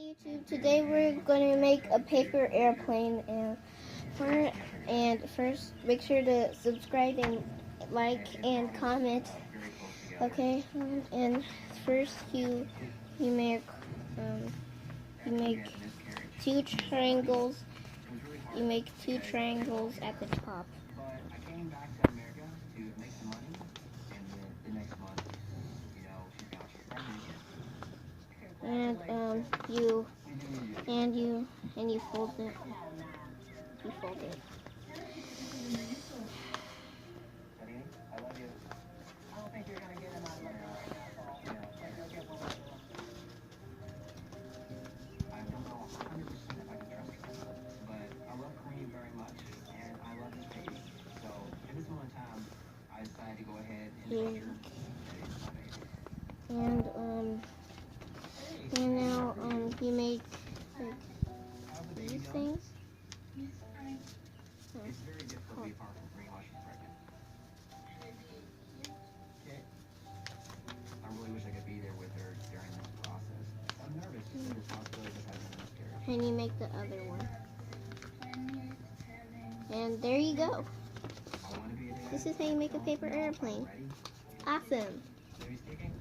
YouTube. Today we're going to make a paper airplane, and first make sure to subscribe and like and comment. Okay, and first you make you make two triangles. You make two triangles at the top. And you fold it. You fold it. And now you make like these things. It's very difficult to be apart from three emotions right now. Okay. I really wish I could be there with her during this process. I'm nervous because of the possibility of having a miscarriage. And you make the other one. And there you go. This is how you make a paper airplane. Awesome. Baby speaking?